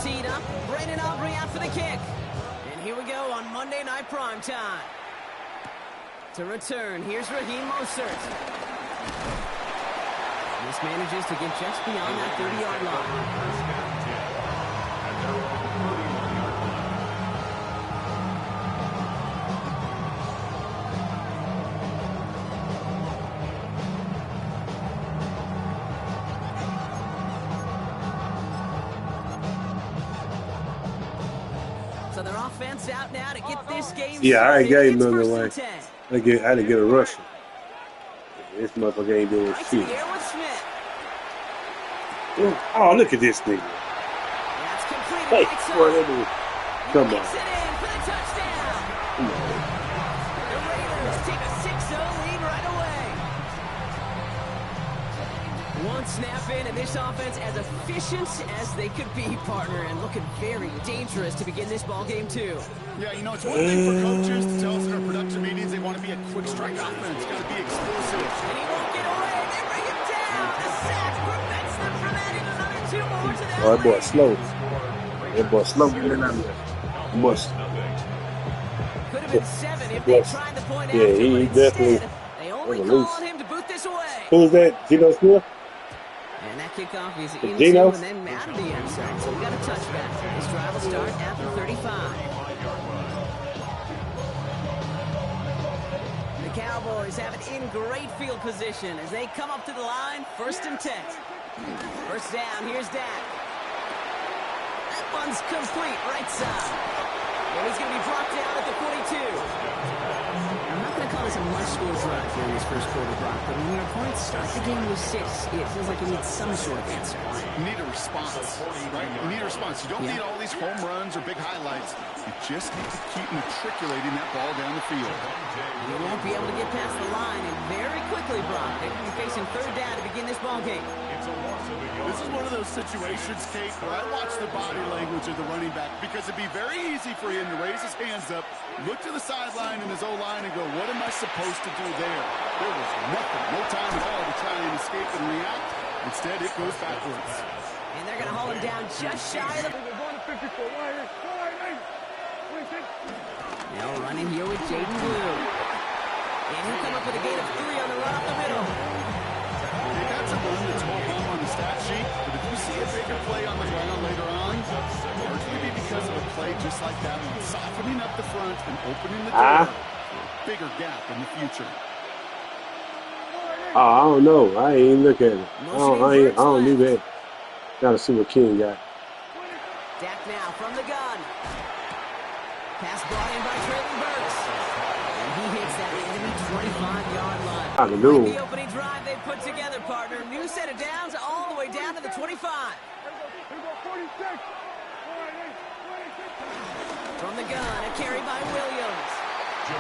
teed up. Brandon Aubrey out for the kick. And here we go on Monday Night Primetime. To return, here's Raheem Mostert. This manages to get just beyond that 30-yard line. So their offense out now to get this game started. I ain't gave none away. I didn't get a rush. This motherfucker ain't doing shit. Oh, look at this nigga. That's completed. Hey, right come on. It in for the touchdown. Come on. The Raiders take a 6-0 lead right away. One snap in, and this offense as efficient as they could be, partner, and looking very dangerous to begin this ball game too. Yeah, you know, it's one thing for coaches to tell us in our production meetings they want to be a quick strike offense. It's got to be explosive. And he won't get away. They bring him down. The sack prevents them from adding another 2 more to that. Oh, that boy slow. That boy slow getting out of there. Must. Could have been 7 if they tried the point out. Yeah, he definitely. They only call on him to boot this away. Who's that? Geno Smith? And that kickoff is into Geno? and then out of the end zone. So we got a touchback. This drive will start at the 35. The Cowboys have it in great field position as they come up to the line, 1st and 10. First down, here's Dak. That one's complete, right side. And he's going to be brought down at the 42. I'm not going to call this a much-score drive here in this first quarter, Brock, but when your opponents start the game with 6, it feels like you need some sort of answer. You need a response, right? You need a response. You don't need all these home runs or big highlights. You just need to keep matriculating that ball down the field. You won't be able to get past the line, and very quickly, Brock, they're going to be facing 3rd down to begin this ball game. This is one of those situations, Kate, where I watch the body language of the running back because it'd be very easy for him to raise his hands up, look to the sideline in his O-line and go, what am I supposed to do there? There was nothing, no time at all to try and escape and react. Instead, it goes backwards. And they're going to haul him down just shy of the... Now running here with Jaden Blue. And he'll come up with a gain of 3 on the run up the middle. That's a run that's home on the stat sheet, but if you see a bigger play on the ground later on, it's largely be because of a play just like that one, softening up the front and opening the door for a bigger gap in the future. Oh, I don't know. I ain't look at it. I don't do that. Gotta see what King got. Dak now from the gun. Pass brought in by Traylon Burks. And he hits that enemy 25-yard line. I don't know. The opening drive they put together, partner. New set of downs all the way down to the 25. From the gun, a carry by Williams.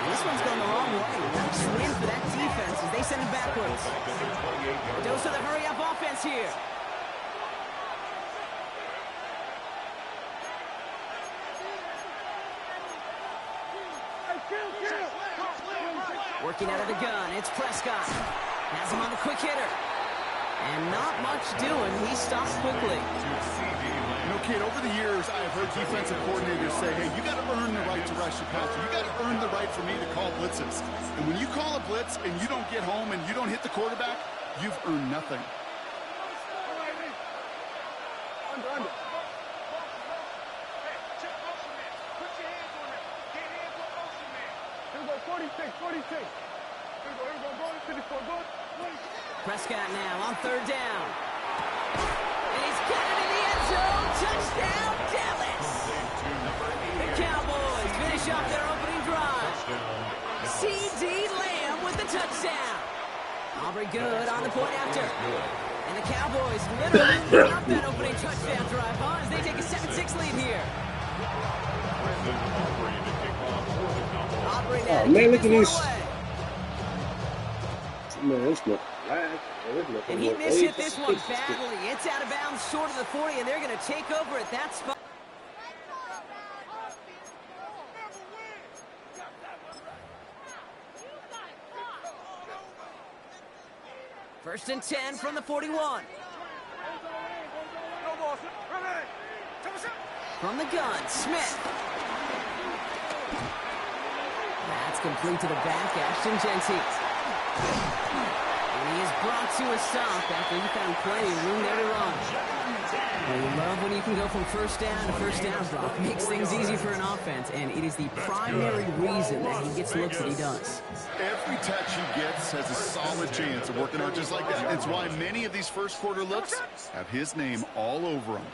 This one's going the wrong way. Nice win for that defense as they send it backwards. Dose of the hurry-up offense here. Working out of the gun, it's Prescott. Has him on the quick hitter. And not much doing. He stops quickly. You know, kid, over the years, I have heard defensive coordinators say, hey, you got to earn the right to rush your passer. You got to earn the right for me to call blitzes. And when you call a blitz and you don't get home and you don't hit the quarterback, you've earned nothing. Under. Here we go, 46. Here we go, go to 54, go. Prescott now on 3rd down. And he's got it in the end zone. Touchdown, Dallas. The Cowboys finish off their opening drive. C.D. Lamb with the touchdown. Aubrey good on the point after. And the Cowboys literally bring up that opening touchdown drive on as they take a 7-6 lead here. Aubrey now Man, look at this. Man, it's not black. And he mishit this one badly. It's out of bounds short of the 40, and they're going to take over at that spot. First and 10 from the 41. From the gun, Smith. That's complete to the back, Ashton Genty. And he is brought to a stop after he found plenty of room there to run. Well, you love when you can go from first down to first down, Brock. Makes things easy for an offense, and it is the primary reason that he gets looks that he does. Every touch he gets has a solid chance of working out just like that. It's why many of these first quarter looks have his name all over them.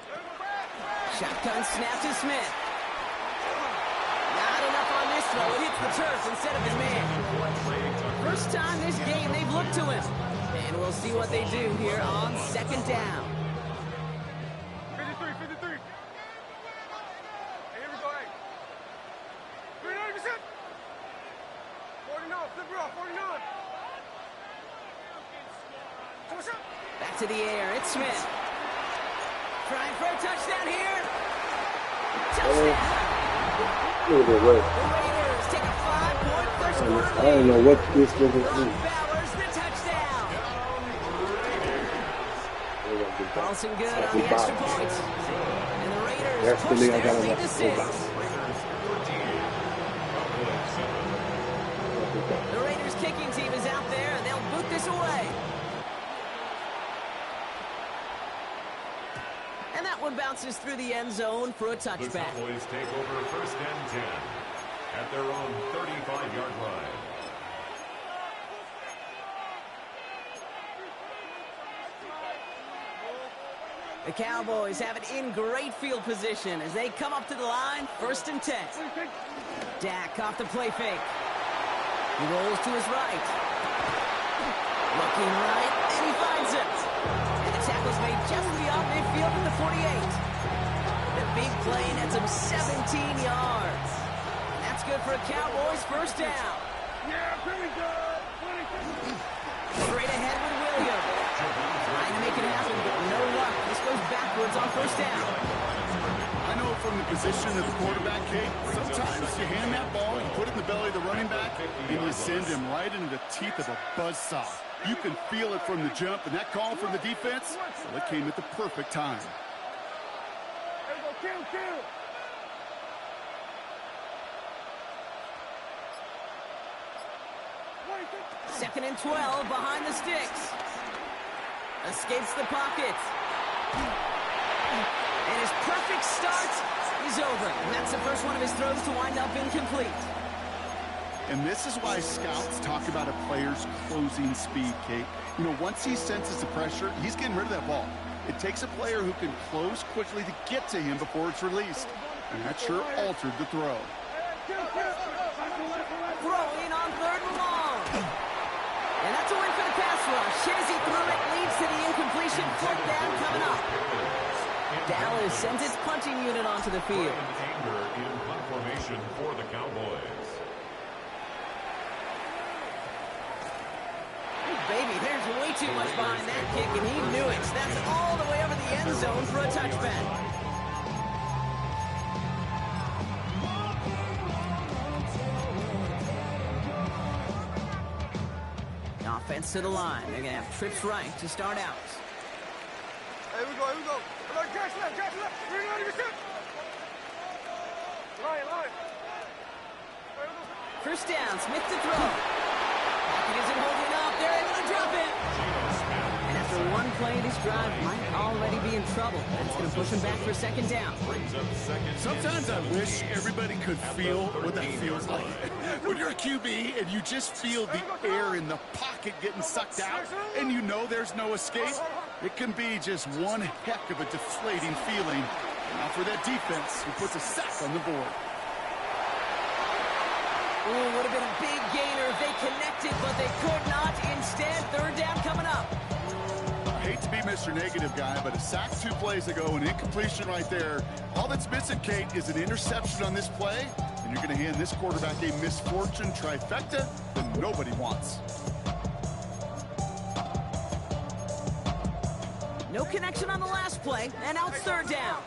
Shotgun snap to Smith. Not enough on this throw. It hits the turf instead of his man. First time this game they've looked to him. And we'll see what they do here on second down. 53, 53. Hey, here we go, hey. 39%. 49, flip it off, 49. Push up. Back to the air. It's Smith. Trying for a touchdown here. Touchdown. Look at that way. The Raiders take a 5-point first quarter lead. I don't know what this was. Bowers the touchdown. Carlson good on the extra point. And the Raiders push their lead to 6. The Raiders kicking team is out there, and they'll boot this away. And that one bounces through the end zone for a The touchback. Cowboys take over first and 10 at their own 35-yard line. The Cowboys have it in great field position as they come up to the line, first and 10. Dak off the play fake. He rolls to his right. Looking right, and he finds it. And the tackle's made just beyond midfield at the 48. The big play nets him 17 yards. And that's good for a Cowboys first down. Yeah, pretty good. 26. Straight ahead with Williams. Trying to make it happen, but no luck. This goes backwards on first down. I know from the position of the quarterback, Kate, sometimes you hand that ball, you put it in the belly of the running back, and you send him right into the teeth of a buzzsaw. You can feel it from the jump, and that call from the defense, well, it came at the perfect time. There we go, kill. 26. 2nd and 12 behind the sticks. Escapes the pocket. And his perfect start is over. And that's the first one of his throws to wind up incomplete. And this is why scouts talk about a player's closing speed, Kate. You know, once he senses the pressure, he's getting rid of that ball. It takes a player who can close quickly to get to him before it's released. And that sure altered the throw. Throwing on 3rd and long. And that's a win for the pass rush. Shazy threw it, leads to the incompletion. 4th down coming up. Dallas sends its punting unit onto the field. Anger in punt formation for the Cowboys. Baby, there's way too much behind that kick, and he knew it. That's all the way over the end zone for a touchback. Offense to the line. They're going to have trips right to start out. Here we go. Catch left. 39%. Line. First down, Smith to throw. Pocket isn't holding up. They're able to drop it. And after one play, this drive might already be in trouble. That's going to push him back for 2nd down. Sometimes I wish everybody could feel what that feels like. When you're a QB and you just feel the air in the pocket getting sucked out and you know there's no escape, it can be just one heck of a deflating feeling. Now for that defense who puts a sack on the board. Ooh, would have been a big gainer if they connected, but they could not. Instead, 3rd down coming up. I hate to be Mr. Negative guy, but a sack 2 plays ago, an incompletion right there. All that's missing, Kate, is an interception on this play, and you're going to hand this quarterback a misfortune trifecta that nobody wants. No connection on the last play, and now it's 3rd down.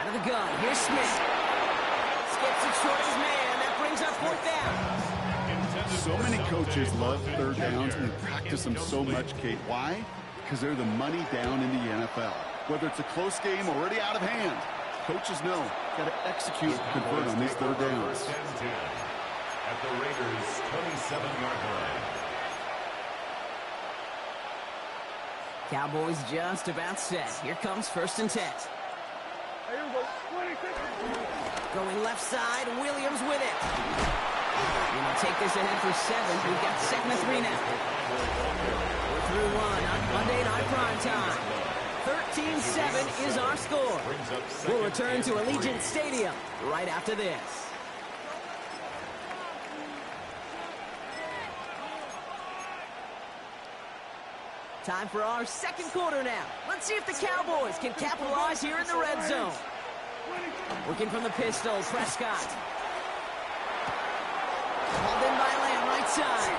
Out of the gun, here's Smith. Skips it short of his man. That brings up 4th down. So many coaches love 3rd downs and practice them so much, Kate. Why? Because they're the money down in the NFL. Whether it's a close game already out of hand, coaches know got to execute and convert on these third downs. First and 10 at the Raiders' 27-yard line. Cowboys just about set. Here comes 1st and 10. Here we go. 26. Going left side, Williams with it. And he'll take this ahead for 7. We've got 2nd and 3 now. We're through 1 on Monday Night Prime Time. 13-7 is our score. We'll return to Allegiant Stadium right after this. Time for our 2nd quarter now. Let's see if the Cowboys can capitalize here in the red zone. Working from the pistol, Prescott. Hauled in by Lamb, right side.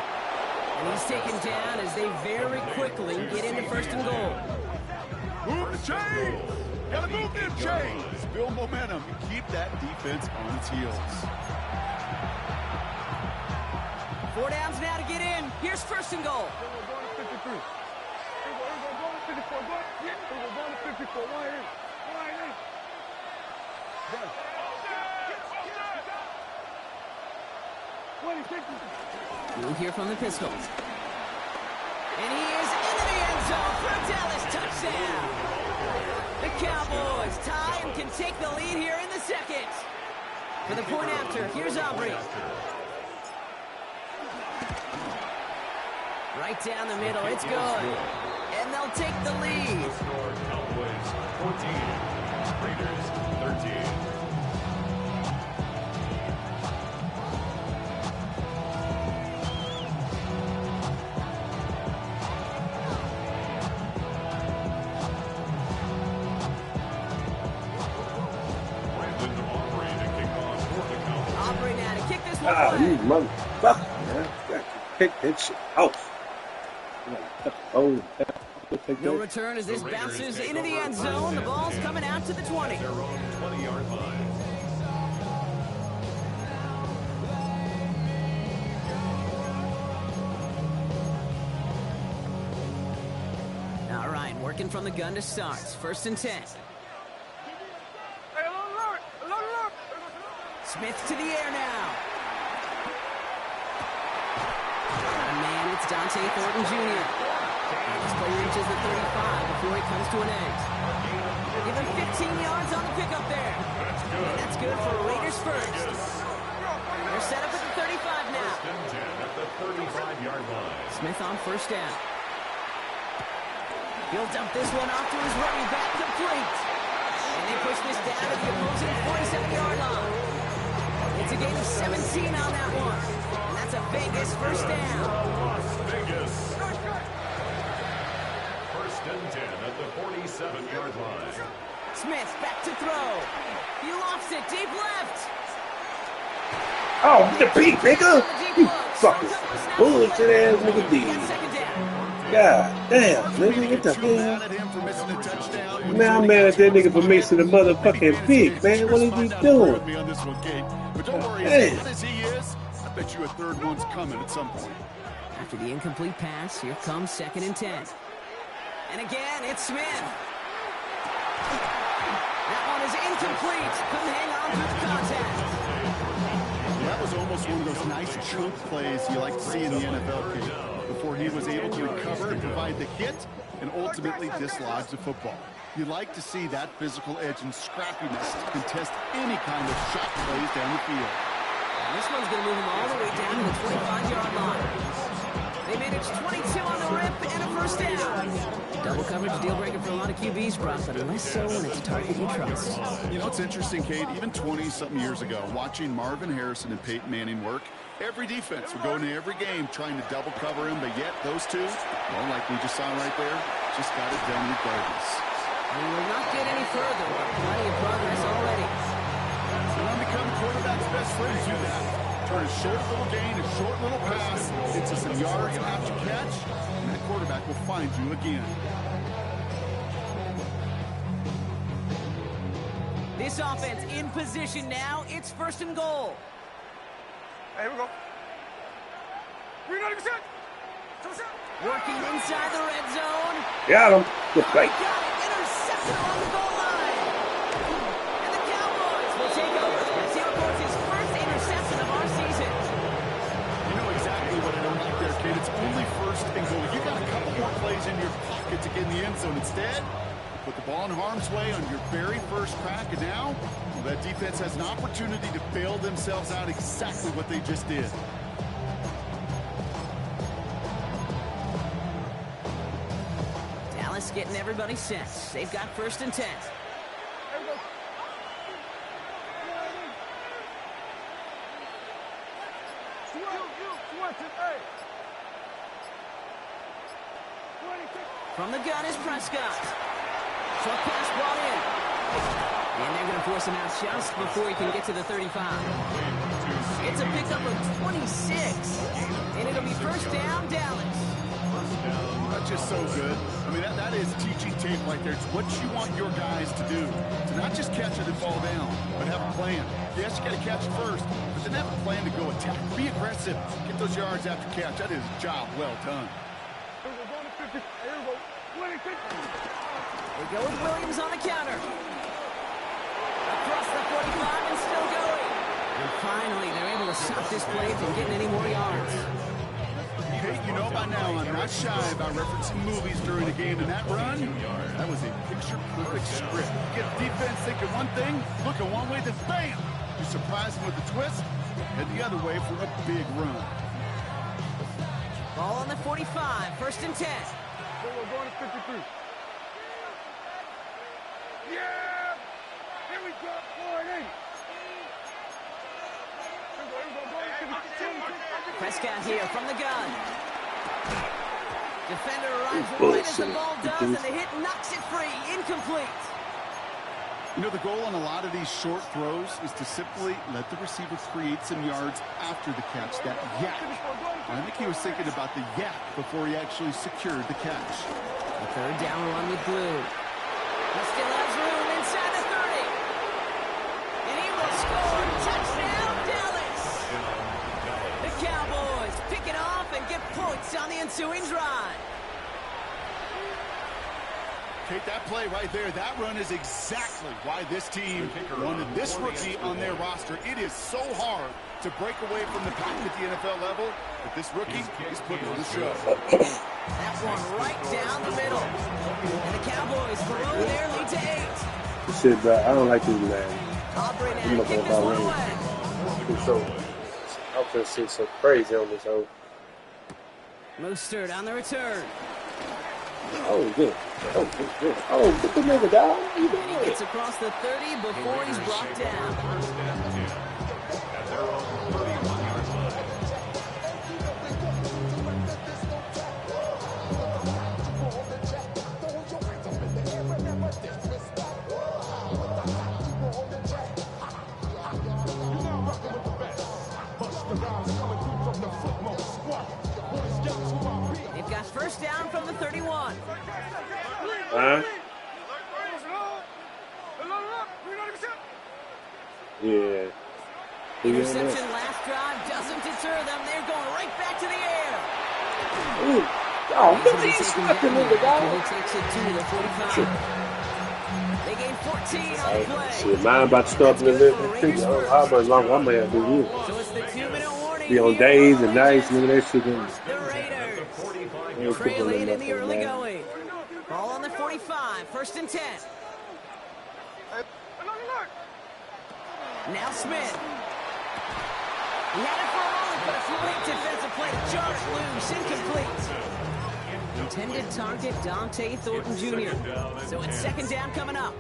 And he's taken down as they very quickly get into 1st and goal. Move the chains! Gotta move them chains! Build momentum and keep that defense on its heels. 4 downs now to get in. Here's 1st and goal. 53. Here we go. 54. Go. Yeah. Here we go. 54. One here. Done. 26. We'll hear from the pistol. And he is into the end zone for a Dallas touchdown. The Cowboys tie and can take the lead here in the 2nd. For the point after, here's Aubrey. Right down the middle, it's good. And they'll take the lead. Score Cowboys 14, Raiders 13. Aubrey now to kick this one Ah, away. you motherfucker, man. Got to kick that shit off. Oh, No return as this bounces into the end zone. The ball's coming out to the 20. Their own 20-yard line. All right, working from the gun to start. 1st and 10. Hey, alert! Alert! Smith to the air now. Man, it's Dante Thornton Jr. This play reaches the 35 before it comes to an end. Give him 15 yards on the pickup there. And that's good for Raiders first. They're set up at the 35 now. First and 10 at the 35-yard line. Smith on 1st down. He'll dump this one off to his running back, complete. And they push this down to the opposing 47-yard line. It's a gain of 17 on that one. And that's a Vegas 1st down. Las Vegas. First and 10 at the 47-yard line. Smith back to throw. He lofts it deep left. oh, the peak, nigga. You fucking bullshit ass nigga Got did. 2nd down. God damn, nigga, what the Too hell? mad at him for missing a touchdown. Man, I'm mad at that nigga for missing the motherfucking pick, man. What is he doing? Me on this one, Kate. But don't worry, Hey. as good as he is, I bet you a 3rd one's coming at some point. After the incomplete pass, here comes 2nd and 10. And again, it's Smith. That one is incomplete. Couldn't hang on through the contact. That was almost one of those nice chunk plays you like to see in the NFL, Kate, before he was able to recover and provide the hit and ultimately dislodge the football. You like to see that physical edge and scrappiness to contest any kind of shot plays down the field. And this one's going to move him all the way down to the 25-yard line. They managed 22 on the rip and a 1st down. Double coverage deal breaker for a lot of QBs, Brock, but less so when it's a target you trust. You know, it's interesting, Kate, even 20-something years ago, watching Marvin Harrison and Peyton Manning work, every defense would go into every game trying to double cover him, but yet those two, well, like we just saw right there, just got it done regardless. We will not get any further, but plenty of progress already. You want to become quarterback's best friend, do that. Turn a short little gain, a short little pass into some yards after catch, and that quarterback will find you again. This offense in position now. It's 1st and goal. Hey, here we go. 390%. Working inside the red zone. Got him. Good play. Got it. Intercepted. on the goal line. And the Cowboys will take over as he records his first interception of our season. You know exactly what I don't like there, kid. It's only first and goal. You got a couple more plays in your pocket to get in the end zone. Instead, put the ball in harm's way on your very first crack, and now well, that defense has an opportunity to bail themselves out exactly what they just did. Dallas getting everybody set. They've got 1st and 10. From the gun is Prescott. Short pass brought in. And they're going to force him out just before he can get to the 35. It's a pickup of 26. And it'll be 1st down, Dallas. That's just so good. I mean, that is teaching tape right there. It's what you want your guys to do. To not just catch it and fall down, but have a plan. Yes, you got to catch it first, but then have a plan to go attack. Be aggressive. Get those yards after catch. That is a job well done. They go with Williams on the counter. Across the 45 and still going. And finally, they're able to stop this play from getting any more yards. Hey, you know by now, I'm not shy about referencing movies during a game, and that run, that was a picture-perfect script. You get the defense thinking one thing, looking one way, then bam! You surprise them with a twist, head the other way for a big run. Ball on the 45, 1st and 10. We're going to 53. Yeah! Here we go, 4 and 8. Prescott here from the gun. Defender arrives right as the ball does, and the hit knocks it free. Incomplete. You know, the goal on a lot of these short throws is to simply let the receiver create some yards after the catch, that yak. I think he was thinking about the yak before he actually secured the catch. A 3rd down run with Blue. He still has room inside the 30. And he will score. Touchdown, Dallas. The Cowboys pick it off and get points on the ensuing drive. Take that play right there. That run is exactly why this team wanted this rookie on their roster. It is so hard to break away from the pack at the NFL level, but this rookie is putting on a show. That one right down the middle. And the Cowboys grow their lead to 8. Shit, bro, I don't like this man. Aubrey I'm now not kick gonna this buy one one. away. It's so, offense is so crazy on this hoe. Mostert on the return. Oh, good. Oh, good. Oh, get the nigga down. What you And he doing? gets across the 30 before he's brought down. At their own 31-yard line. They've got 1st down from the 31. Huh? Yeah. Interception last drive doesn't deter them. They're going right back to the air. Ooh. Oh, look at these fucking nigga, He dog. takes it to the 45. They gain 14 on the play. Shit, mine about to start in a little bit. How much longer I'm gonna have to do this? So it's the 2-minute warning. Be on days and nights, look at that shit. The Raiders trailing in the early going. Ball on the 45, 1st and 10. Now Smith. He had it for a moment, but a fluid defensive play just loose, incomplete. Intended target Dante Thornton Jr. So it's 2nd down coming up.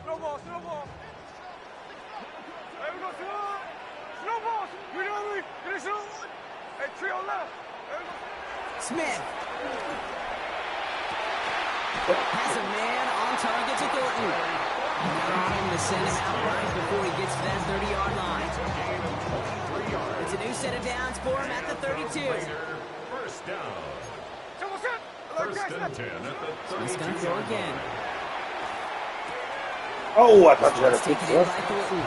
Snowball. Hey, we go snowballs. You know what I mean? Get it snowball. Hey, trio left. Smith. Has a man on target to Thornton. They're on him to send him out right before he gets to that 30-yard line. It's a new set of downs for him at the 32. 1st down. 1st and 10 at the He's going to throw again. Oh, I thought you had a It's pick taken in up. by Thornton.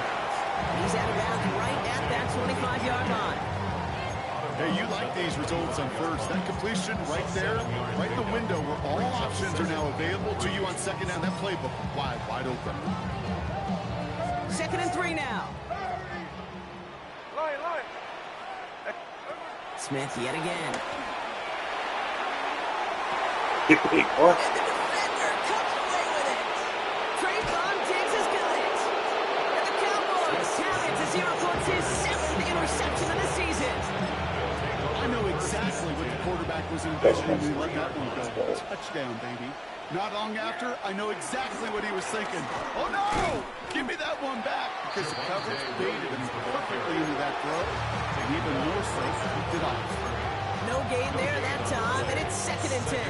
He's out of bounds right at that 25-yard line. Hey, you like these results on first. That completion right there, right in the window where all options are now available to you on second down. That playbook wide open. 2nd and 3 now. Smith yet again. Get big, boy. And the defender comes away with it. Trayvon Diggs has got it. And the Cowboys have it as he reports his 7th interception of the season. I know exactly what the quarterback was envisioning when he let that one go. Touchdown, baby. Not long after, I know exactly what he was thinking. Oh, no! Give me that one back! Because the coverage baited him perfectly into that throw. And even more so, picked it off. No gain there that time, and it's 2nd and 10.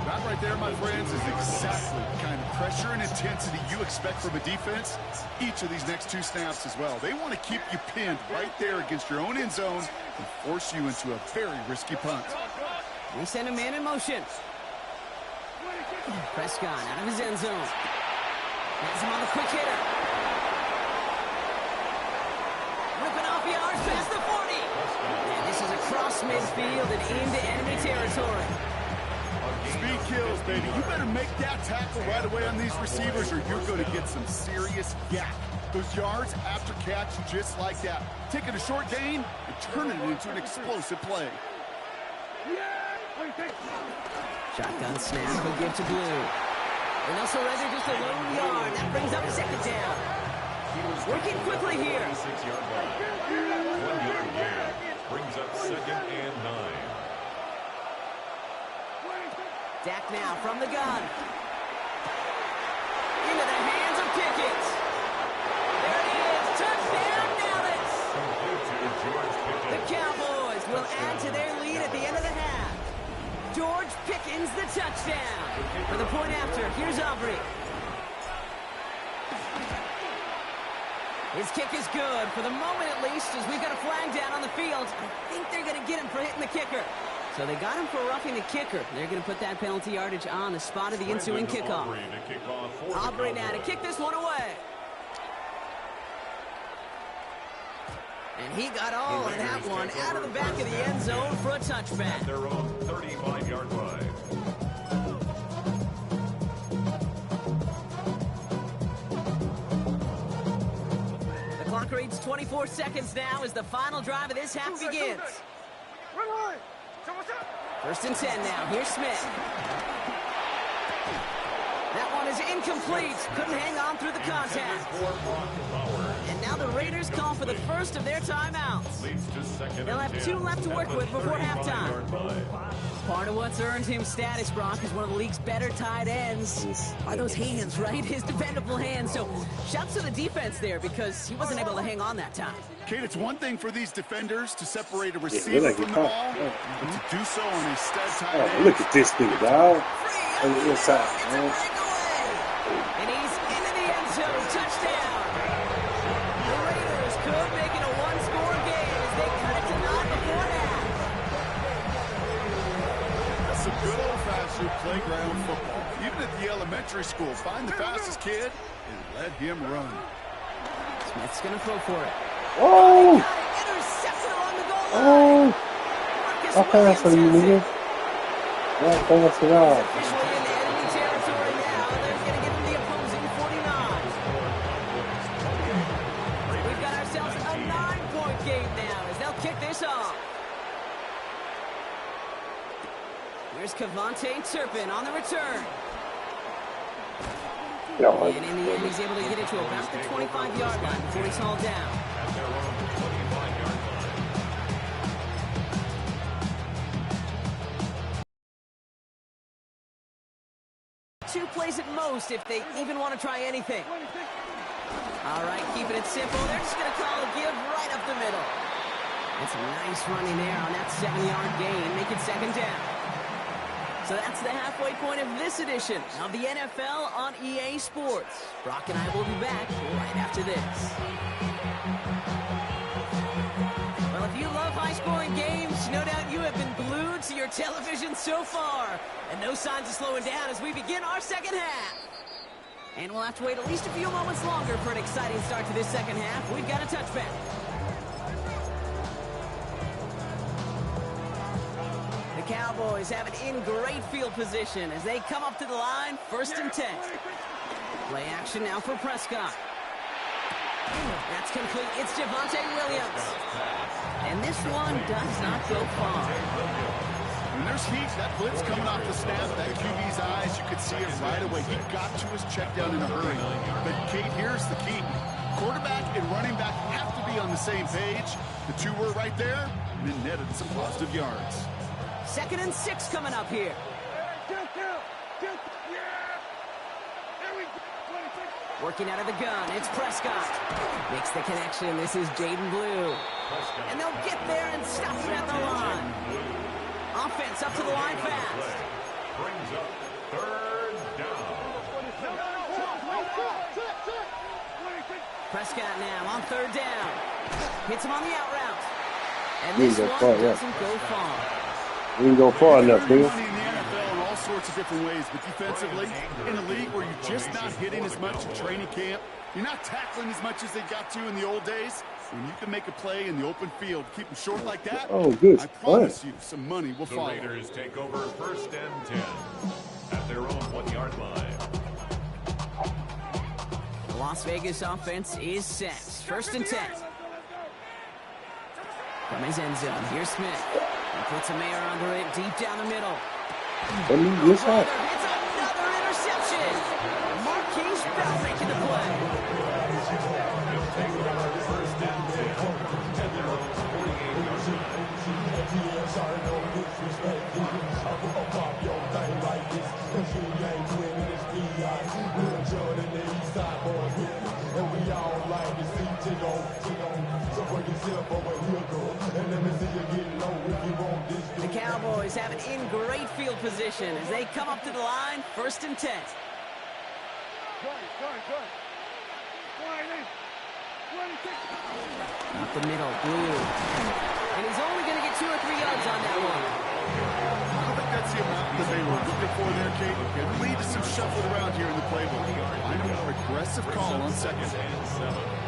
That right there, my friends, is exactly the kind of pressure and intensity you expect from a defense each of these next 2 snaps as well. They want to keep you pinned right there against your own end zone and force you into a very risky punt. We send a man in motion. Prescott out of his end zone. Has him on the quick hitter. Ripping off yards past the 40. And this is across midfield and into enemy territory. Speed kills, baby. You better make that tackle right away on these receivers or you're going to get some serious yak. Those yards after catch just like that. Taking a short gain and turning it into an explosive play. Shotgun snap, he'll give to Blue. And also rather just a lone yard. That brings up 2nd down. Working quickly here. 6-yard line. 1-yard gain. Brings up 2nd and 9. Dak now from the gun. Into the hands of Pickett. There it is. Touchdown, Dallas. The Cowboys will add to their lead at the end of the half. George Pickens the touchdown. For the point after, here's Aubrey. His kick is good, for the moment at least, as we've got a flag down on the field. I think they're going to get him for hitting the kicker. So they got him for roughing the kicker. They're going to put that penalty yardage on the spot of the ensuing kickoff. Aubrey now to kick this one away. And he got all of that one out of the back of the end zone for a touchback. Their own 35-yard line. The clock reads 24 seconds now as the final drive of this half begins. 1st and 10 now. Here's Smith. That one is incomplete. Couldn't hang on through the contact. And now the Raiders call for the first of their timeouts. They'll have 2 left to work with before halftime. Part of what's earned him status, Brock, is one of the league's better tight ends. Are those hands, right? His dependable hands. So shouts to the defense there because he wasn't able to hang on that time. Kate, it's one thing for these defenders to separate a receiver from the ball, but to do so on a stud tight end. Look at this thing, dog. On the inside, man. And he's into the end zone. Touchdown. The Raiders could make it a 1-score game as they cut it to 9 before half. That's some good old-fashioned playground football. Even at the elementary school, find the fastest kid and let him run. Smith's going to throw for it. Oh! Intercepted along the goal line. Oh! Marcus How fast are you, nigga? Not fast at all. Officially in enemy territory now. They're going to give him the opposing 49. We've got ourselves a 9-point game now as they'll kick this off. Here's Kevontae Turpin on the return. And in the end, he's able to get it to about the 25-yard line before he's hauled down. At their own 25-yard line. 2 plays at most if they even want to try anything. All right, keeping it simple. They're just going to call a give right up the middle. It's a nice running there on that 7-yard gain. Make it 2nd down. So that's the halfway point of this edition of the NFL on EA Sports. Brock and I will be back right after this. Well, if you love high-scoring games, no doubt you have been glued to your television so far. And no signs of slowing down as we begin our second half. And we'll have to wait at least a few moments longer for an exciting start to this second half. We've got a touchback. Cowboys have it in great field position as they come up to the line, 1st and 10. Play action now for Prescott. That's complete. It's Javonte Williams. And this one does not go far. When there's heat, that blitz coming off the snap, that QB's eyes, you could see it right away. He got to his check down in a hurry. But, Kate, here's the key. Quarterback and running back have to be on the same page. The two were right there, and then netted some positive yards. 2nd and 6 coming up here. Working out of the gun, it's Prescott. Makes the connection. This is Jaden Blue. And they'll get there and stop him at the line. Offense up to the line fast. Brings up 3rd down. Prescott now on 3rd down. Hits him on the out route. And He this didn't one go far, yeah. doesn't go far. We didn't go far enough, Money nigga. in the NFL in all sorts of different ways, but defensively, in a league where you're just not hitting as much in training camp, you're not tackling as much as they got to in the old days. When you can make a play in the open field, keep them short like that, Oh, good. I promise you some money will The follow. Raiders take over 1st and 10 at their own 1-yard line. The Las Vegas offense is set. 1st and 10. From his end zone, here's Smith. He puts a Mayer under it, deep down the middle. Let me get It's shot. another interception. Marquise Brown making the play. They'll take over 1st and 10 at their own 48-yard line. The Cowboys have it in great field position as they come up to the line, 1st and 10. Up the middle, Blue. And he's only going to get 2 or 3 yards on that one. I don't think that's the amount that they were looking for there, Kate. It could lead to some shuffling around here in the playbook. Find a more aggressive call on 2nd and 7.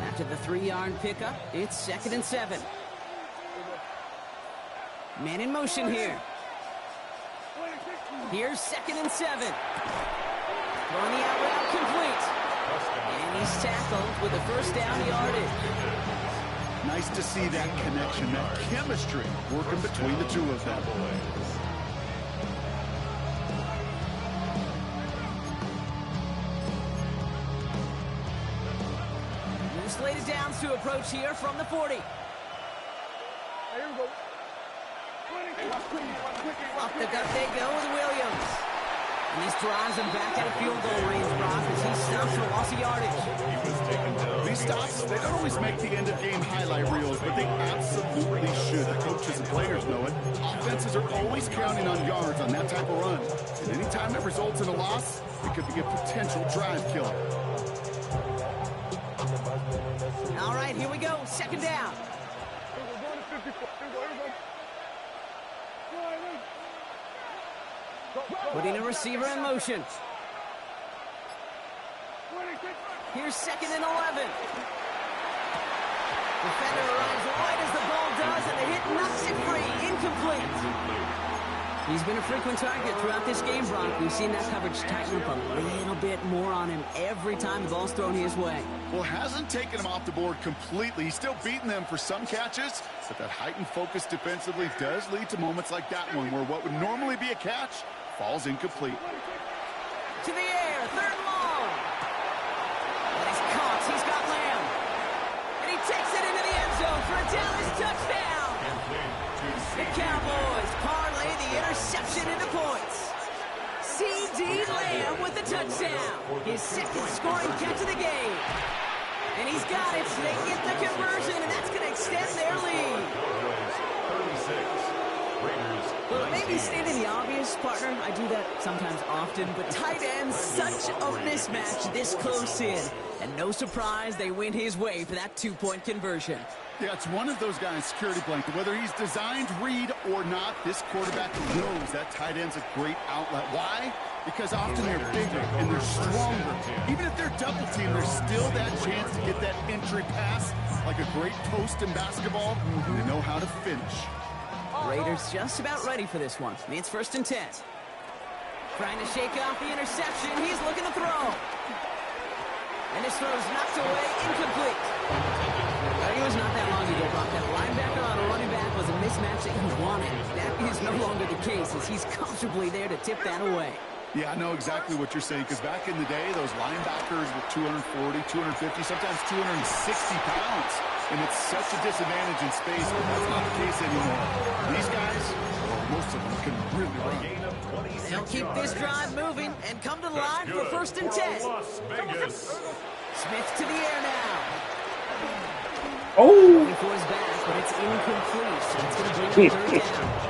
After the 3-yard pickup, it's 2nd and 7. Man in motion here. Here's 2nd and 7. Throwing the out route complete. And he's tackled with a 1st down yardage. Nice to see that connection, that chemistry working between the two of them. New slated downs to approach here from the 40. Up the gut they go with Williams. And this drives him back out of field goal range, Brock, as he stops for loss of yardage. These stops, they don't always make the end-of-game highlight reels, but they absolutely should. The coaches and players know it. Offenses are always counting on yards on that type of run. And anytime that results in a loss, it could be a potential drive killer. All right, here we go. 2nd down. Putting a receiver in motion. Here's 2nd and 11. Defender arrives right as the ball does, and the hit knocks it free. Incomplete. He's been a frequent target throughout this game, Brock. We've seen that coverage tighten up a little bit more on him every time the ball's thrown his way. Well, hasn't taken him off the board completely. He's still beating them for some catches, but that heightened focus defensively does lead to moments like that one where what would normally be a catch falls incomplete. To the air, 3rd and long. And he's caught. He's got Lamb. And he takes it into the end zone for a Dallas touchdown. The Cowboys parlay the interception into points. C.D. Lamb with the touchdown. His 2nd scoring catch of the game. And he's got it. They get the conversion, and that's going to extend their lead. Raiders, Well, maybe 19. stating the obvious, partner. I do that sometimes often, but tight ends, such a mismatch this close in. And no surprise, they win his way for that two-point conversion. Yeah, it's one of those guys, security blanket. Whether he's designed read or not, this quarterback knows that tight end's a great outlet. Why? Because often they're bigger and they're stronger. Even if they're double teamed, there's still that chance to get that entry pass. Like a great post in basketball, they know how to finish. Raiders just about ready for this one. It's 1st and 10. Trying to shake off the interception. He's looking to throw. And his throw's knocked away, incomplete. It was not that long ago, Brock. That linebacker on a running back was a mismatch that you wanted. That is no longer the case, as he's comfortably there to tip that away. Yeah, I know exactly what you're saying, because back in the day, those linebackers were 240, 250, sometimes 260 pounds. And it's such a disadvantage in space, but that's not the case anymore. These guys, well, most of them can really run. They'll keep this drive moving and come to the line for 1st and 10. Las Vegas. Smith to the air now. Oh! Going for his back, but it's incomplete. So it's going to bring him 3rd down.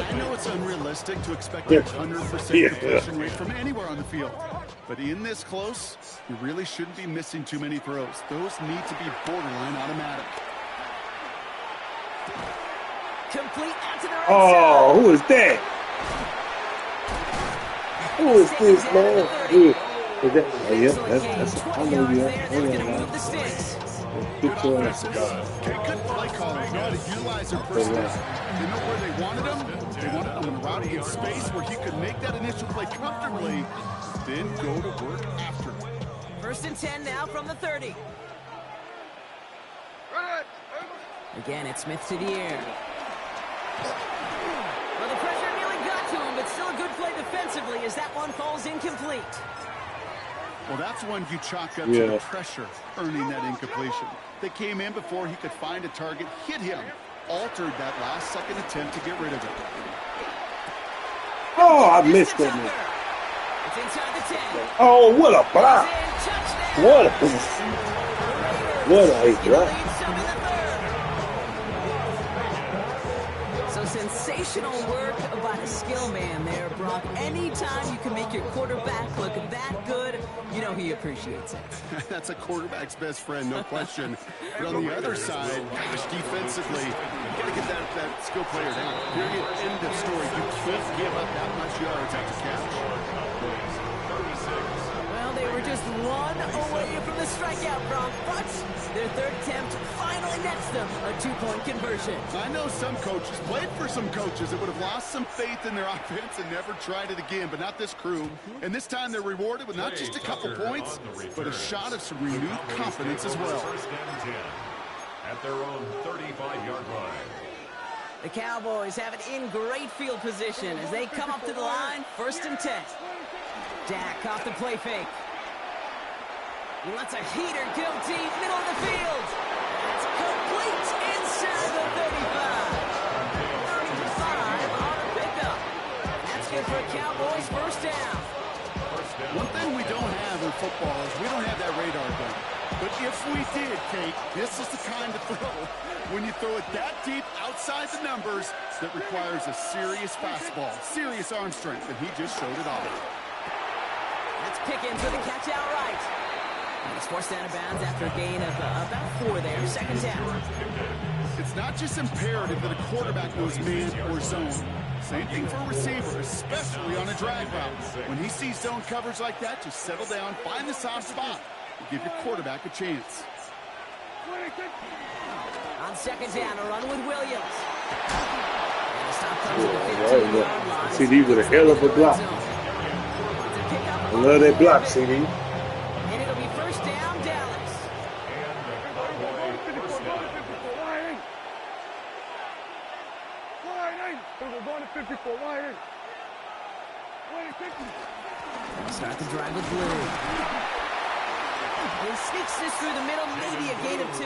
I know it's unrealistic to expect a 100% completion rate from anywhere on the field. But in this close, you really shouldn't be missing too many throws. Those need to be borderline automatic. Complete out to the right Oh, side. who is that? Who is this, man? Who is that? Oh, yeah, that's I 20 know yards you. there. I That's going to know move the sticks. Get your ass Okay, good play callers know how to utilize their personnel. They know where they wanted him. They wanted him in a route in space where he could make that initial play comfortably, then go to work after. 1st and 10 now from the 30. Again, it's Smith to the air. Well, the pressure nearly got to him, but still a good play defensively as that one falls incomplete. Well, that's one you chalk up to the pressure, earning that incompletion. They came in before he could find a target, hit him, altered that last-second attempt to get rid of it. Oh, I missed that one. It's inside the 10. Oh, what a block. Touchdown. What a block. Lead some in the 3rd. So sensational work by the skill man there, Brock. Anytime you can make your quarterback look that good, you know he appreciates it. That's a quarterback's best friend, no question. But on the other side, gosh, defensively, you got to get that skill player down. Period. End of story. You can't give up that much yards after catch. Well, they were just one away from the strikeout, Brock, but their 3rd attempt finally nets them a 2-point conversion. I know some coaches, played for some coaches that would have lost some faith in their offense and never tried it again, but not this crew. And this time they're rewarded with not just a couple points, but a shot of some renewed confidence as well. 1st and 10 at their own 35-yard line. The Cowboys have it in great field position as they come up to the line, 1st and 10. Dak off the play fake. He lets a heater go deep, middle of the field. It's complete inside the 35. 35 on a pickup. That's good for a Cowboys 1st down. One thing we don't have in football is we don't have that radar gun. But if we did, Kate, this is the kind of throw, when you throw it that deep outside the numbers, that requires a serious fastball, serious arm strength, and he just showed it off. That's Pickens with a catch outright. He's forced out of bounds after a gain of about 4 there. 2nd down. It's not just imperative that a quarterback knows man or zone. Same thing for a receiver, especially on a drag route. When he sees zone coverage like that, just settle down, find the soft spot, and give your quarterback a chance. On 2nd down, a run with Williams. And a stop comes to the 15-yard line. CD with a hell of a block. I love that block, CD. And it'll be 1st down, Dallas. Start the drive with Blue. He sneaks this through the middle, maybe a gain of 2.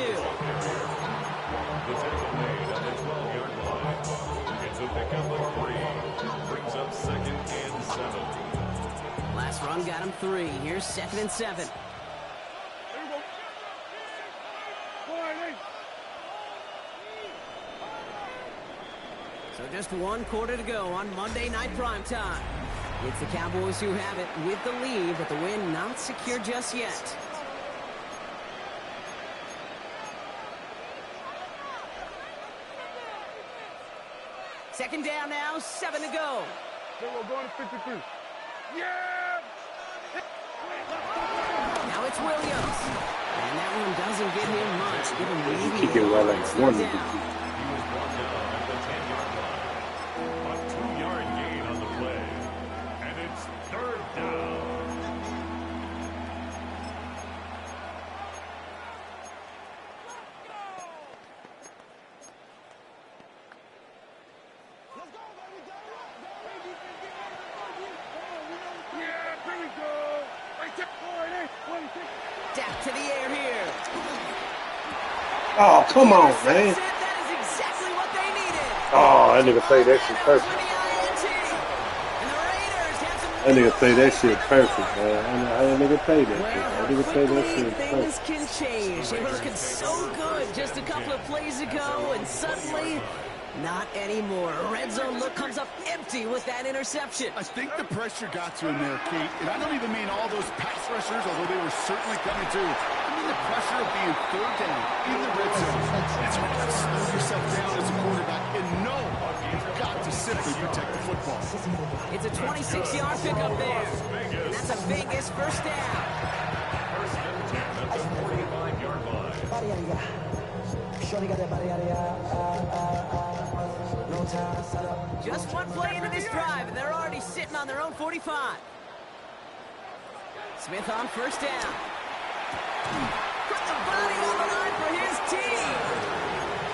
The tackle made at the 12-yard line. It's a pickup of 3. Brings up 2nd and 7. Last run got him 3. Here's 2nd and 7. So just 1 quarter to go on Monday Night Primetime. It's the Cowboys who have it with the lead, but the win not secure just yet. Second down now, 7 to go. We're going to 53. Yeah! Now it's Williams. And that one doesn't give him much. Give him maybe Kick it well like one. He was brought down at the 10-yard line. A 2-yard gain on the play. And it's 3rd down. Death to the air here. Oh, come on, man. That is exactly what they needed. Oh, that nigga played that shit perfect. And the Raiders have some That nigga played that shit perfect, man. How that nigga played that shit? That nigga played that quickly shit things perfect. can change. They were looking so good just a couple of plays ago, and suddenly, not anymore. A red zone look comes up empty with that interception. I think the pressure got to him there, Kate. And I don't even mean all those pass rushers, although they were certainly coming too. I mean the pressure of being 3rd down in the red zone. It's hard to slow yourself down as a quarterback and know you've got to simply protect the football. It's a 26-yard pickup there. And that's a Vegas first down. First and 10 at the 45-yard line. Just 1 play into this drive, and they're already sitting on their own 45. Smith on first down. Put the body on the line for his team.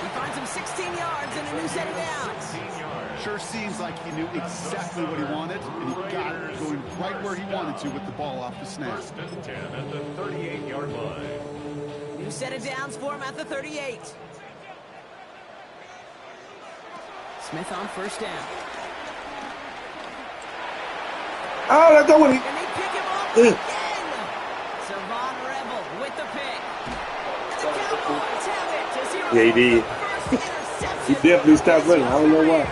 He finds him 16 yards and a new set of downs. 16 yards. Sure seems like he knew exactly what he wanted, and he got it going right where he wanted to with the ball off the snap. First and 10 at the 38-yard line. New set of downs for him at the 38. Smith on first down. Oh, that's not what he. And they pick him up again. Savon Rebel with the pick. And the Cowboys have it to 0. Yeah, he did. He definitely stopped running. I don't know why.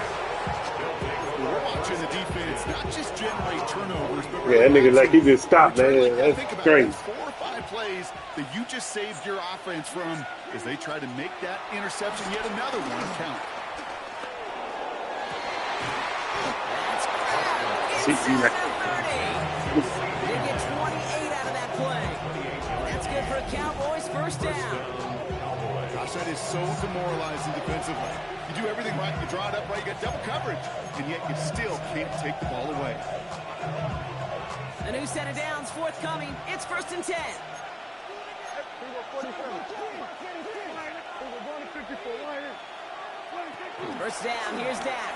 We're watching the defense not just generate turnovers, but Yeah, that nigga like he just stopped, man. Think That's about it, crazy. 4 or 5 plays that you just saved your offense from as they try to make that interception yet another one count. That's inside the 30. They get 28 out of that play. That's good for a Cowboys first down. Gosh, that is so demoralizing defensively. You do everything right, you draw it up right, you get double coverage, and yet you still can't take the ball away. A new set of downs forthcoming. It's 1st and 10. First down, here's Dak.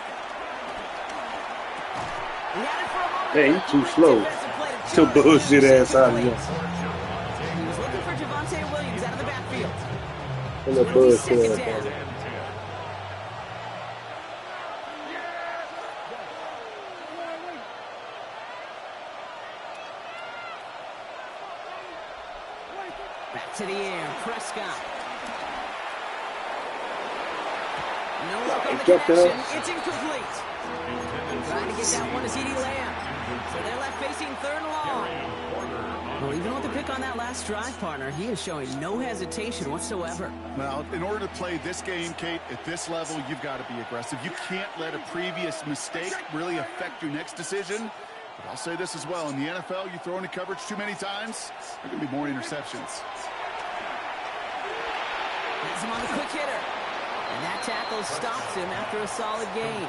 He had it for a moment. Man, he's too slow. Defensive play to Too charge bullshit him. ass out of here. He was looking for Javonte Williams out of the backfield. That little It'll be bullshit second ass down. out of here. Back to the air, Prescott. No look on the Get there. connection. It's incomplete. Trying to get that one to CeeDee Lamb. So they're left facing 3rd and long. Well, even with the pick on that last drive, partner, he is showing no hesitation whatsoever. Now, in order to play this game, Kate, at this level, you've got to be aggressive. You can't let a previous mistake really affect your next decision. But I'll say this as well. In the NFL, you throw into coverage too many times, there are going to be more interceptions. Has him on the quick hitter. And that tackle stops him after a solid gain.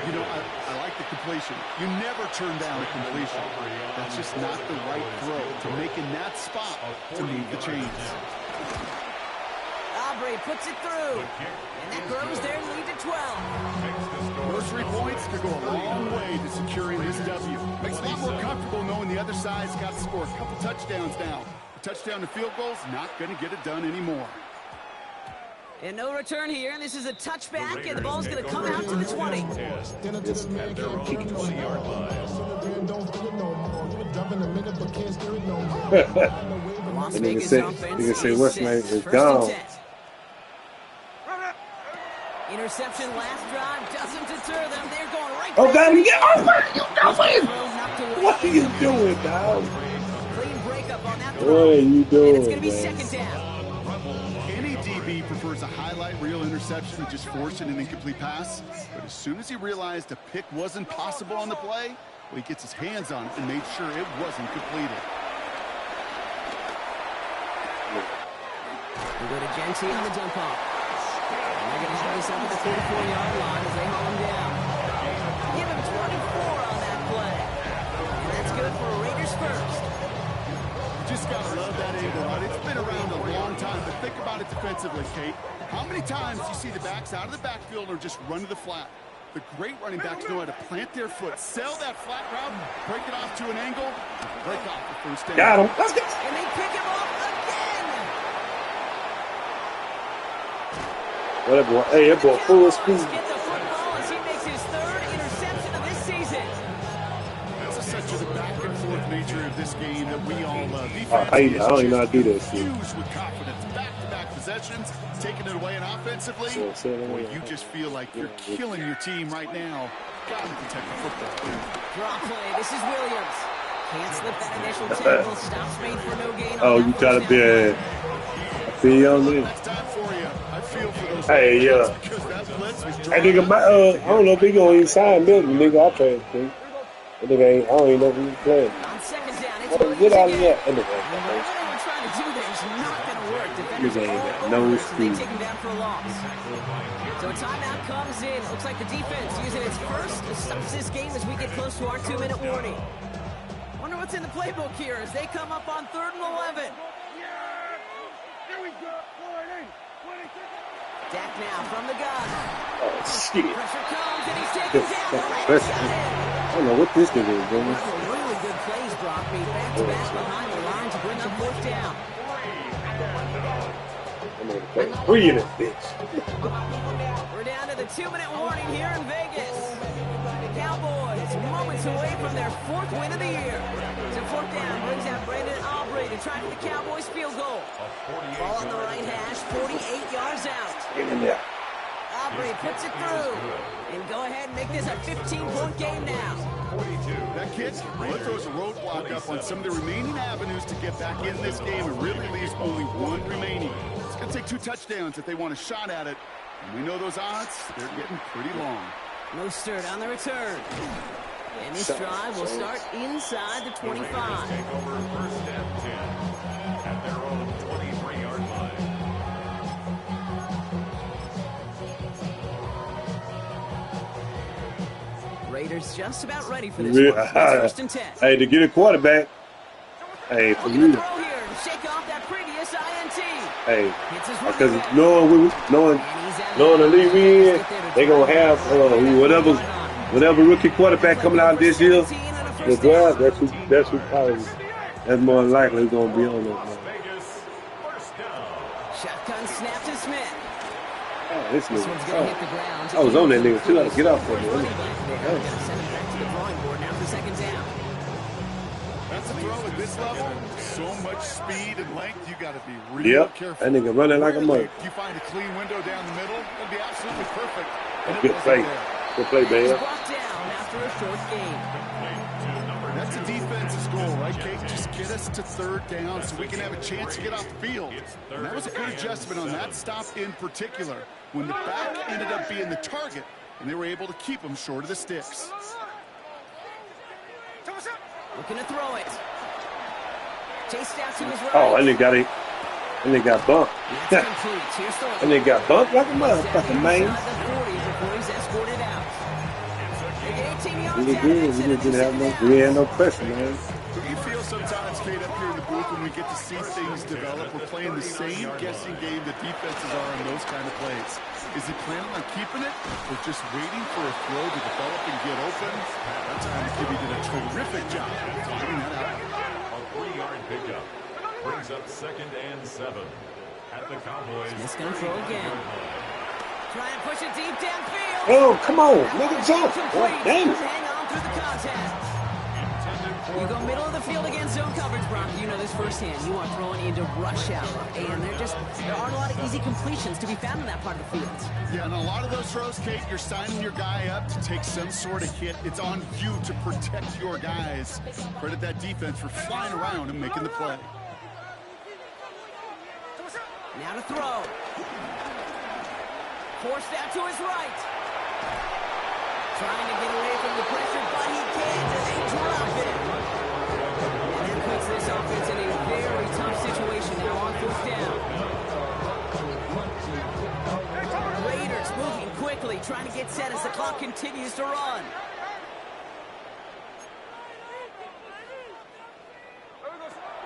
You know, I like the completion. You never turn down a completion. That's just not the right throw to make in that spot to move the chains. Aubrey puts it through. And that grows their lead to 12. Those 3 points could go a long way to securing this W. Makes it a lot more comfortable knowing the other side's got to score a couple touchdowns now. A touchdown to field goal's not going to get it done anymore. And no return here, and this is a touchback, and the ball's going to come out to the 20. At their own 20-yard line. Las And Vegas nigga offense say is what's set. name is 1st and gone. 10. Interception last drive doesn't deter them. They're going right Oh, back. God, get over! You doing? Throw knocked away. What are you doing, dog? Clean breakup on that What throw. are you And it's doing, going to be man? second down. Any DB prefers a highlight reel interception and just forcing an incomplete pass. But as soon as he realized a pick wasn't possible on the play, well, he gets his hands on it and made sure it wasn't completed. We go to Gentry on the dump off. And they're going to have this up at the 34-yard line as they haul him down. Give him 24 on that play. And that's good for Raiders first. Just got to love that angle, right? It's been around a long time, but think about it defensively, Kate. How many times do you see the backs out of the backfield or just run to the flat? The great running backs know how to plant their foot, sell that flat route, break it off to an angle, and break off the first down. Got him. Let's go. And they pick him up again. What that boy? Hey, that boy full of speed. Get the football as he makes his third interception of this season. That's essentially the back and forth nature of this game that we all love. I don't even know how to do that shit. Fuse with confidence, back-to-back possessions, taking it away, and offensively, boy, you just feel like you're killing your team right now. Got to protect the football. Draw play. This is Williams. Can't slip that initial tackle. Stops made for no gain. Oh, you try to be a feel on it? Next time for you. I feel for those Hey, yeah. because that blitz was Hey, nigga, I don't know if he gonna even sign Milton, nigga. I pay him. That nigga ain't, I don't even know if he's playing. On second down, it's Oh, get out of again. there. That nigga And ain't whatever they were trying to do there is not going to work. Defenders Nigga ain't all got no over, so they speed. take him down for a loss. So a timeout comes in. Looks like the defense using its first stops this game as we get close to our 2-minute warning. Wonder what's in the playbook here as they come up on 3rd and 11. Here we go. 40, 26. Dak now from the gun. Oh, shit. Pressure comes and he's taken down. Pressure. Got him. I don't know what this nigga is doing. Really good plays, Brock. Made back-to-back behind the line to bring up 4th down. I'm gonna play 3 in this bitch. We're down to the 2-minute warning here in Vegas. The Cowboys moments away from their 4th win of the year. So 4th down brings out Brandon Aubrey to try for the Cowboys field goal. Ball on the right hash, 48 yards out. Get in there. Aubrey puts it through. And go ahead and make this a 15-point game now. That kid, well, it throws a roadblock up on some of the remaining avenues to get back in this game. It really leaves only one remaining. It's going to take 2 touchdowns if they want a shot at it. And we know those odds, they're getting pretty long. Mostert on the return. And this drive will start inside the 25. Take over first and 10 at their own 23-yard line. Raiders just about ready for this one. It's 1st and 10. Hey, to get a quarterback. Hey, for Looking to you. throw here to shake off that previous INT. Hey, Hits his because running back. knowing the league we in, they gonna have whatever rookie quarterback coming out this year. The draft, that's who probably that's more than likely gonna be on that. Vegas, first down. Shotgun snap to Smith. Oh, this This one's going to hit the nigga. ground. I was on that nigga too. I had to get off that Running nigga. back there. They're going to send him back to the drawing board now for 2nd down. That's a throw at this level. So much speed and length, you got to be really Yep, careful. that nigga running like a mother. If you find a clean window down the middle, that'd be absolutely perfect. And it Good wasn't play. there. Good play, He's man. brought down after a short game. That's a defense's goal, right, Kate? Just get us to 3rd down so we can have a chance to get off the field. And that was a good adjustment on that stop in particular, when the back ended up being the target, and they were able to keep him short of the sticks. Looking to throw it. Chased out to his right. Oh, and they got it. And they got bumped. That's complete. Here's the And they got bumped like a motherfucking man. inside the 40 before he's escorted out. They get 18 yards We did out good. of We it. didn't have no. We had no pressure, man. Do you feel sometimes, Kate, up here in the booth when we get to see things develop, we're playing the same guessing game that defenses are on those kind of plays? Is he planning on keeping it or just waiting for a throw to develop and get open? That time, Gibby did a terrific job getting that out. A 3-yard pickup brings up 2nd and 7 at the Cowboys. Smith's going to throw again. Try and push it deep downfield. Oh, come on, nigga, jump. Complete. God damn it. Hang on through the contact. Intended for You go middle of the field against zone coverage, Brock. You know this firsthand. You are throwing into rush hour, and there aren't a lot of easy completions to be found in that part of the field. Yeah, and a lot of those throws, Kate, you're signing your guy up to take some sort of hit. It's on you to protect your guys. Credit that defense for flying around and making the play. Now to throw. Forced out to his right. Trying to get away from the pressure, but he can't, and they drop it. And that puts this offense in a very tough situation now on 4th down. Raiders moving quickly, trying to get set as the clock continues to run.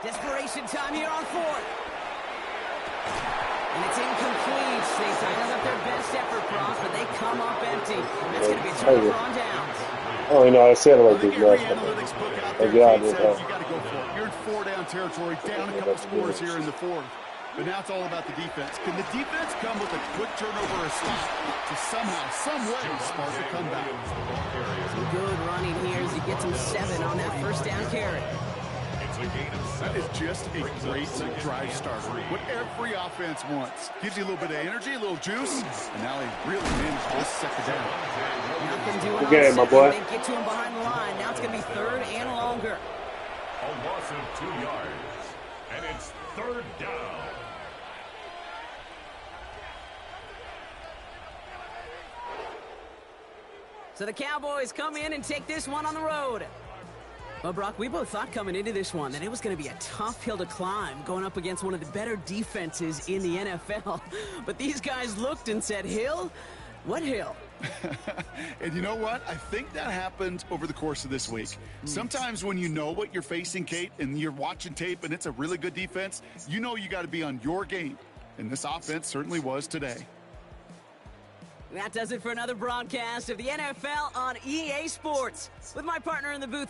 Desperation time here on 4th. And it's incomplete. They dialed up their best effort, Brock, but they come up empty. That's going to be a turnover on downs. Oh, you know, I said it like this Every last analytics book out time. there, Yeah, Kate, says you got to go for it. You're in 4-down territory, down a couple scores here in the 4th. But now it's all about the defense. Can the defense come with a quick turnover or a stop to somehow, some way, spark a comeback? Some good running here as he gets him 7 on that 1st down carry. That is just a great drive starter. What every offense wants. Gives you a little bit of energy, a little juice, and now he really managed this 2nd down. Nothing doing Okay, on my 2nd. boy. They get to him behind the line. Now it's going to be 3rd and longer. A loss of 2 yards, and it's 3rd down. So the Cowboys come in and take this one on the road. Well, Brock, we both thought coming into this one that it was going to be a tough hill to climb going up against one of the better defenses in the NFL. But these guys looked and said, Hill? What hill? And you know what? I think that happened over the course of this week. Sometimes when you know what you're facing, Kate, and you're watching tape and it's a really good defense, you know you got to be on your game. And this offense certainly was today. That does it for another broadcast of the NFL on EA Sports. With my partner in the booth,